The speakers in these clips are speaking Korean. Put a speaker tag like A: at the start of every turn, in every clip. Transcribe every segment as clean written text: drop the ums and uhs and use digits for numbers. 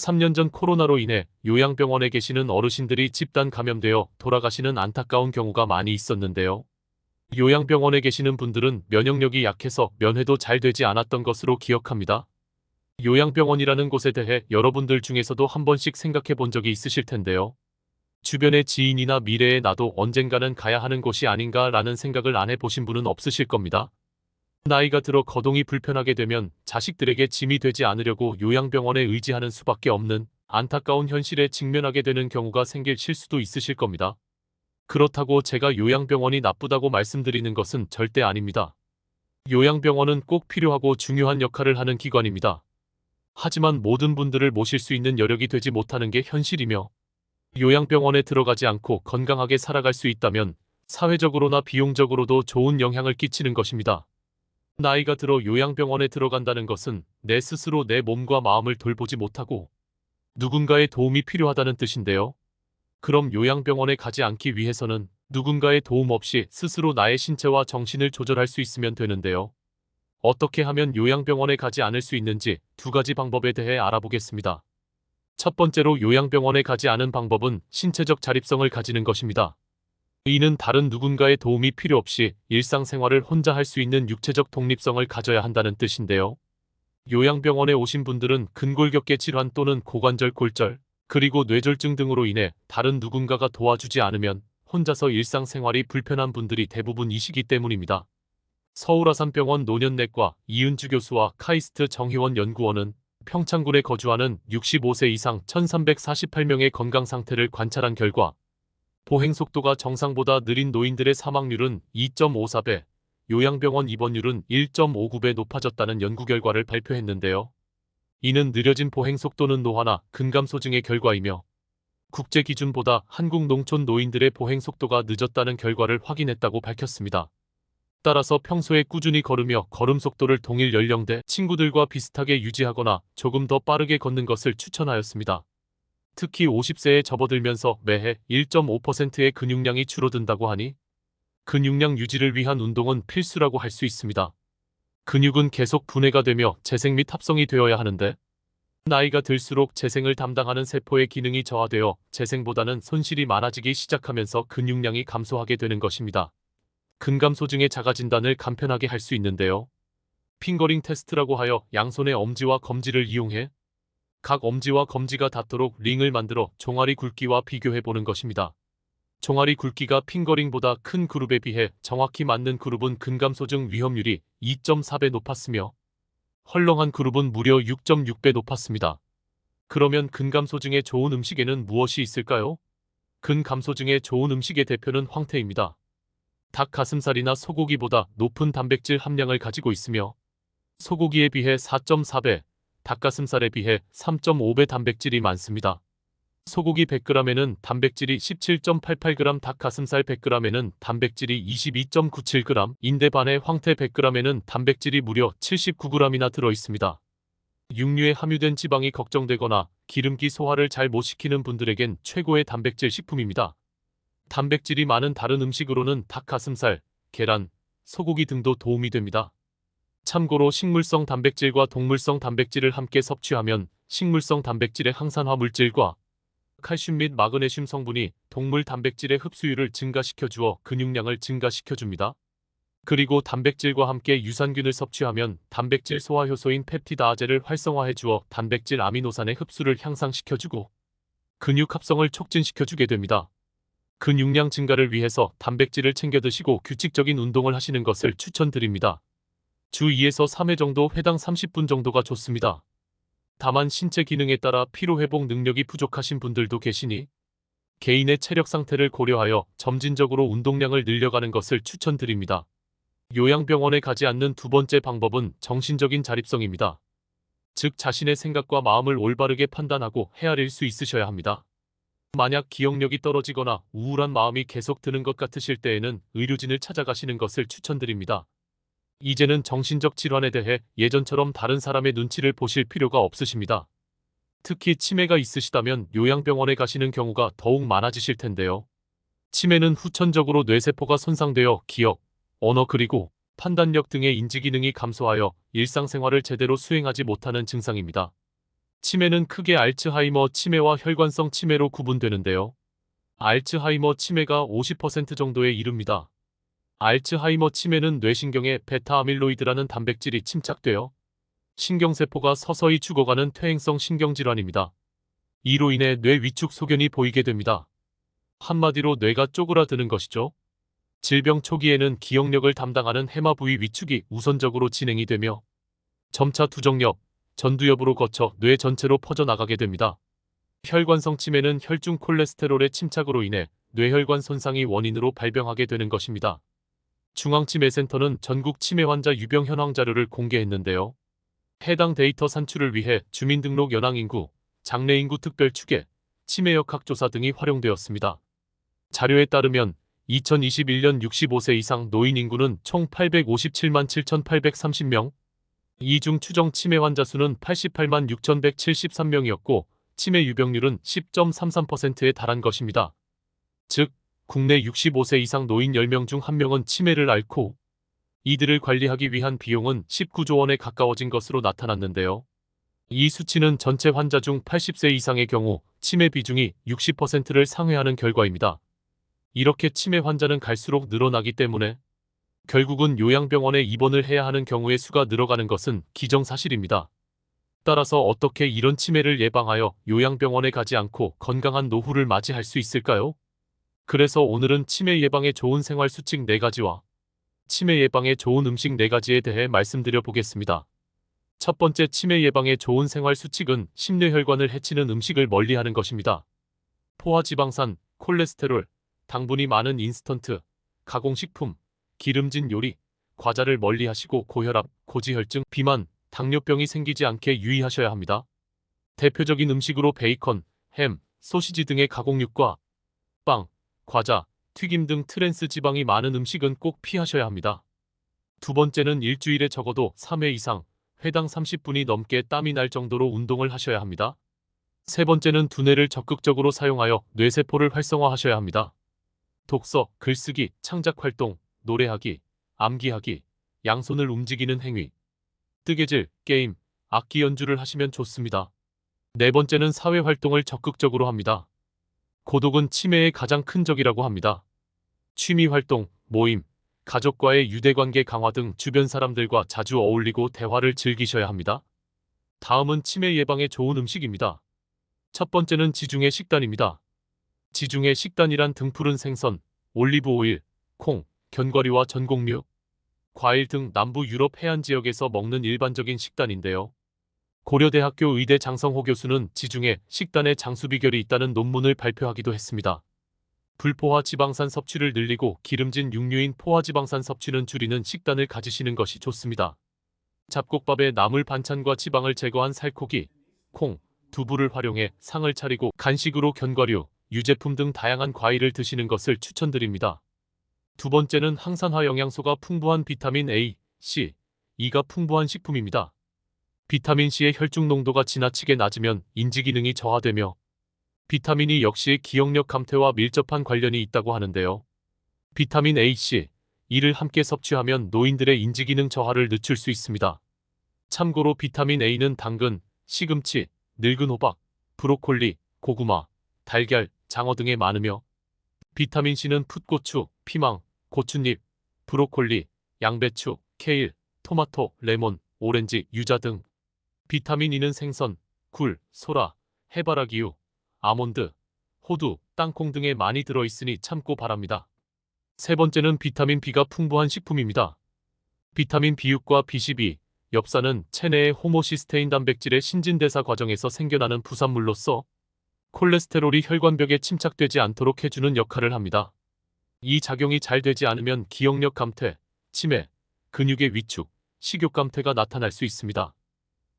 A: 3년 전 코로나로 인해 요양병원에 계시는 어르신들이 집단 감염되어 돌아가시는 안타까운 경우가 많이 있었는데요. 요양병원에 계시는 분들은 면역력이 약해서 면회도 잘 되지 않았던 것으로 기억합니다. 요양병원이라는 곳에 대해 여러분들 중에서도 한 번씩 생각해 본 적이 있으실 텐데요. 주변의 지인이나 미래의 나도 언젠가는 가야 하는 곳이 아닌가라는 생각을 안 해보신 분은 없으실 겁니다. 나이가 들어 거동이 불편하게 되면 자식들에게 짐이 되지 않으려고 요양병원에 의지하는 수밖에 없는 안타까운 현실에 직면하게 되는 경우가 생길 수도 있으실 겁니다. 그렇다고 제가 요양병원이 나쁘다고 말씀드리는 것은 절대 아닙니다. 요양병원은 꼭 필요하고 중요한 역할을 하는 기관입니다. 하지만 모든 분들을 모실 수 있는 여력이 되지 못하는 게 현실이며, 요양병원에 들어가지 않고 건강하게 살아갈 수 있다면 사회적으로나 비용적으로도 좋은 영향을 끼치는 것입니다. 나이가 들어 요양병원에 들어간다는 것은 내 스스로 내 몸과 마음을 돌보지 못하고 누군가의 도움이 필요하다는 뜻인데요. 그럼 요양병원에 가지 않기 위해서는 누군가의 도움 없이 스스로 나의 신체와 정신을 조절할 수 있으면 되는데요. 어떻게 하면 요양병원에 가지 않을 수 있는지 두 가지 방법에 대해 알아보겠습니다. 첫 번째로 요양병원에 가지 않은 방법은 신체적 자립성을 가지는 것입니다. 이는 다른 누군가의 도움이 필요 없이 일상생활을 혼자 할 수 있는 육체적 독립성을 가져야 한다는 뜻인데요. 요양병원에 오신 분들은 근골격계 질환 또는 고관절 골절, 그리고 뇌졸중 등으로 인해 다른 누군가가 도와주지 않으면 혼자서 일상생활이 불편한 분들이 대부분이시기 때문입니다. 서울아산병원 노년내과 이은주 교수와 카이스트 정희원 연구원은 평창군에 거주하는 65세 이상 1348명의 건강 상태를 관찰한 결과 보행속도가 정상보다 느린 노인들의 사망률은 2.54배, 요양병원 입원율은 1.59배 높아졌다는 연구 결과를 발표했는데요. 이는 느려진 보행속도는 노화나 근감소증의 결과이며 국제 기준보다 한국 농촌 노인들의 보행속도가 늦었다는 결과를 확인했다고 밝혔습니다. 따라서 평소에 꾸준히 걸으며 걸음 속도를 동일 연령대 친구들과 비슷하게 유지하거나 조금 더 빠르게 걷는 것을 추천하였습니다. 특히 50세에 접어들면서 매해 1.5%의 근육량이 줄어든다고 하니 근육량 유지를 위한 운동은 필수라고 할 수 있습니다. 근육은 계속 분해가 되며 재생 및 합성이 되어야 하는데 나이가 들수록 재생을 담당하는 세포의 기능이 저하되어 재생보다는 손실이 많아지기 시작하면서 근육량이 감소하게 되는 것입니다. 근감소증의 자가 진단을 간편하게 할 수 있는데요. 핑거링 테스트라고 하여 양손의 엄지와 검지를 이용해 각 엄지와 검지가 닿도록 링을 만들어 종아리 굵기와 비교해보는 것입니다. 종아리 굵기가 핑거링보다 큰 그룹에 비해 정확히 맞는 그룹은 근감소증 위험률이 2.4배 높았으며 헐렁한 그룹은 무려 6.6배 높았습니다. 그러면 근감소증에 좋은 음식에는 무엇이 있을까요? 근감소증에 좋은 음식의 대표는 황태입니다. 닭 가슴살이나 소고기보다 높은 단백질 함량을 가지고 있으며 소고기에 비해 4.4배, 닭가슴살에 비해 3.5배 단백질이 많습니다. 소고기 100g에는 단백질이 17.88g, 닭가슴살 100g에는 단백질이 22.97g인데 반해 황태 100g에는 단백질이 무려 79g이나 들어있습니다. 육류에 함유된 지방이 걱정되거나 기름기 소화를 잘 못 시키는 분들에겐 최고의 단백질 식품입니다. 단백질이 많은 다른 음식으로는 닭가슴살, 계란, 소고기 등도 도움이 됩니다. 참고로 식물성 단백질과 동물성 단백질을 함께 섭취하면 식물성 단백질의 항산화 물질과 칼슘 및 마그네슘 성분이 동물 단백질의 흡수율을 증가시켜 주어 근육량을 증가시켜 줍니다. 그리고 단백질과 함께 유산균을 섭취하면 단백질 소화 효소인 펩티다아제를 활성화해 주어 단백질 아미노산의 흡수를 향상시켜 주고 근육 합성을 촉진시켜 주게 됩니다. 근육량 증가를 위해서 단백질을 챙겨 드시고 규칙적인 운동을 하시는 것을 추천드립니다. 주 2에서 3회 정도 회당 30분 정도가 좋습니다. 다만 신체 기능에 따라 피로회복 능력이 부족하신 분들도 계시니 개인의 체력 상태를 고려하여 점진적으로 운동량을 늘려가는 것을 추천드립니다. 요양병원에 가지 않는 두 번째 방법은 정신적인 자립성입니다. 즉 자신의 생각과 마음을 올바르게 판단하고 헤아릴 수 있으셔야 합니다. 만약 기억력이 떨어지거나 우울한 마음이 계속 드는 것 같으실 때에는 의료진을 찾아가시는 것을 추천드립니다. 이제는 정신적 질환에 대해 예전처럼 다른 사람의 눈치를 보실 필요가 없으십니다. 특히 치매가 있으시다면 요양병원에 가시는 경우가 더욱 많아지실 텐데요. 치매는 후천적으로 뇌세포가 손상되어 기억, 언어 그리고 판단력 등의 인지기능이 감소하여 일상생활을 제대로 수행하지 못하는 증상입니다. 치매는 크게 알츠하이머 치매와 혈관성 치매로 구분되는데요. 알츠하이머 치매가 50% 정도에 이릅니다. 알츠하이머 치매는 뇌신경에 베타아밀로이드라는 단백질이 침착되어 신경세포가 서서히 죽어가는 퇴행성 신경질환입니다. 이로 인해 뇌 위축 소견이 보이게 됩니다. 한마디로 뇌가 쪼그라드는 것이죠. 질병 초기에는 기억력을 담당하는 해마 부위 위축이 우선적으로 진행이 되며 점차 두정엽, 전두엽으로 거쳐 뇌 전체로 퍼져나가게 됩니다. 혈관성 치매는 혈중 콜레스테롤의 침착으로 인해 뇌혈관 손상이 원인으로 발병하게 되는 것입니다. 중앙치매센터는 전국 치매 환자 유병 현황 자료를 공개했는데요. 해당 데이터 산출을 위해 주민등록 연항인구, 장래인구 특별 추계, 치매 역학 조사 등이 활용되었습니다. 자료에 따르면 2021년 65세 이상 노인 인구는 총 857만 7,830명, 이 중 추정 치매 환자 수는 88만 6,173명이었고 치매 유병률은 10.33%에 달한 것입니다. 즉, 국내 65세 이상 노인 10명 중 1명은 치매를 앓고 이들을 관리하기 위한 비용은 19조 원에 가까워진 것으로 나타났는데요. 이 수치는 전체 환자 중 80세 이상의 경우 치매 비중이 60%를 상회하는 결과입니다. 이렇게 치매 환자는 갈수록 늘어나기 때문에 결국은 요양병원에 입원을 해야 하는 경우의 수가 늘어가는 것은 기정사실입니다. 따라서 어떻게 이런 치매를 예방하여 요양병원에 가지 않고 건강한 노후를 맞이할 수 있을까요? 그래서 오늘은 치매 예방에 좋은 생활 수칙 4가지와 치매 예방에 좋은 음식 4가지에 대해 말씀드려 보겠습니다. 첫 번째, 치매 예방에 좋은 생활 수칙은 심뇌혈관을 해치는 음식을 멀리하는 것입니다. 포화지방산, 콜레스테롤, 당분이 많은 인스턴트, 가공식품, 기름진 요리, 과자를 멀리하시고 고혈압, 고지혈증, 비만, 당뇨병이 생기지 않게 유의하셔야 합니다. 대표적인 음식으로 베이컨, 햄, 소시지 등의 가공육과 빵, 과자, 튀김 등 트랜스 지방이 많은 음식은 꼭 피하셔야 합니다. 두 번째는 일주일에 적어도 3회 이상, 회당 30분이 넘게 땀이 날 정도로 운동을 하셔야 합니다. 세 번째는 두뇌를 적극적으로 사용하여 뇌세포를 활성화하셔야 합니다. 독서, 글쓰기, 창작활동, 노래하기, 암기하기, 양손을 움직이는 행위, 뜨개질, 게임, 악기 연주를 하시면 좋습니다. 네 번째는 사회활동을 적극적으로 합니다. 고독은 치매의 가장 큰 적이라고 합니다. 취미활동, 모임, 가족과의 유대관계 강화 등 주변 사람들과 자주 어울리고 대화를 즐기셔야 합니다. 다음은 치매 예방에 좋은 음식입니다. 첫 번째는 지중해 식단입니다. 지중해 식단이란 등푸른 생선, 올리브 오일, 콩, 견과류와 전곡류, 과일 등 남부 유럽 해안 지역에서 먹는 일반적인 식단인데요. 고려대학교 의대 장성호 교수는 지중해 식단의 장수 비결이 있다는 논문을 발표하기도 했습니다. 불포화 지방산 섭취를 늘리고 기름진 육류인 포화지방산 섭취는 줄이는 식단을 가지시는 것이 좋습니다. 잡곡밥에 나물 반찬과 지방을 제거한 살코기, 콩, 두부를 활용해 상을 차리고 간식으로 견과류, 유제품 등 다양한 과일을 드시는 것을 추천드립니다. 두 번째는 항산화 영양소가 풍부한 비타민 A, C, E가 풍부한 식품입니다. 비타민C의 혈중 농도가 지나치게 낮으면 인지기능이 저하되며 비타민 E 역시 기억력 감퇴와 밀접한 관련이 있다고 하는데요. 비타민 A, C, E를 함께 섭취하면 노인들의 인지기능 저하를 늦출 수 있습니다. 참고로 비타민 A는 당근, 시금치, 늙은 호박, 브로콜리, 고구마, 달걀, 장어 등에 많으며 비타민 C는 풋고추, 피망, 고춧잎, 브로콜리, 양배추, 케일, 토마토, 레몬, 오렌지, 유자 등. 비타민 E는 생선, 굴, 소라, 해바라기유, 아몬드, 호두, 땅콩 등에 많이 들어있으니 참고 바랍니다. 세 번째는 비타민 B가 풍부한 식품입니다. 비타민 B6과 B12, 엽산은 체내의 호모시스테인 단백질의 신진대사 과정에서 생겨나는 부산물로서 콜레스테롤이 혈관벽에 침착되지 않도록 해주는 역할을 합니다. 이 작용이 잘 되지 않으면 기억력 감퇴, 치매, 근육의 위축, 식욕 감퇴가 나타날 수 있습니다.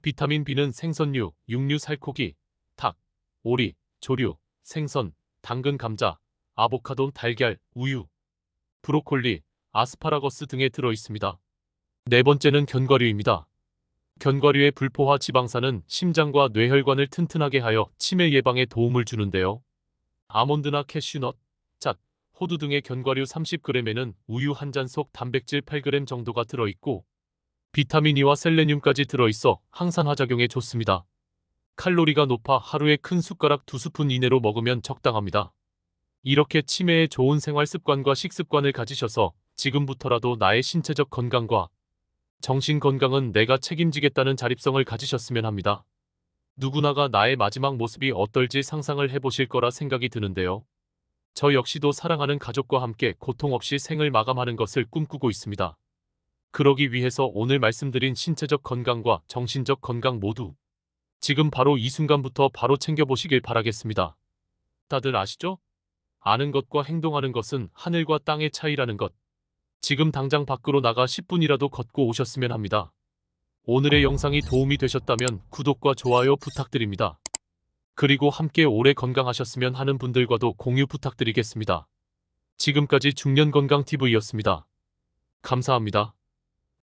A: 비타민 B는 생선류, 육류 살코기, 닭, 오리, 조류, 생선, 당근 감자, 아보카도 달걀, 우유, 브로콜리, 아스파라거스 등에 들어 있습니다. 네 번째는 견과류입니다. 견과류의 불포화 지방산은 심장과 뇌혈관을 튼튼하게 하여 치매 예방에 도움을 주는데요. 아몬드나 캐슈넛, 잣, 호두 등의 견과류 30g에는 우유 한 잔 속 단백질 8g 정도가 들어있고 비타민 E와 셀레늄까지 들어있어 항산화 작용에 좋습니다. 칼로리가 높아 하루에 큰 숟가락 2스푼 이내로 먹으면 적당합니다. 이렇게 치매에 좋은 생활 습관과 식습관을 가지셔서 지금부터라도 나의 신체적 건강과 정신 건강은 내가 책임지겠다는 자립성을 가지셨으면 합니다. 누구나가 나의 마지막 모습이 어떨지 상상을 해보실 거라 생각이 드는데요. 저 역시도 사랑하는 가족과 함께 고통 없이 생을 마감하는 것을 꿈꾸고 있습니다. 그러기 위해서 오늘 말씀드린 신체적 건강과 정신적 건강 모두 지금 바로 이 순간부터 바로 챙겨보시길 바라겠습니다. 다들 아시죠? 아는 것과 행동하는 것은 하늘과 땅의 차이라는 것. 지금 당장 밖으로 나가 10분이라도 걷고 오셨으면 합니다. 오늘의 영상이 도움이 되셨다면 구독과 좋아요 부탁드립니다. 그리고 함께 오래 건강하셨으면 하는 분들과도 공유 부탁드리겠습니다. 지금까지 중년건강TV였습니다. 감사합니다.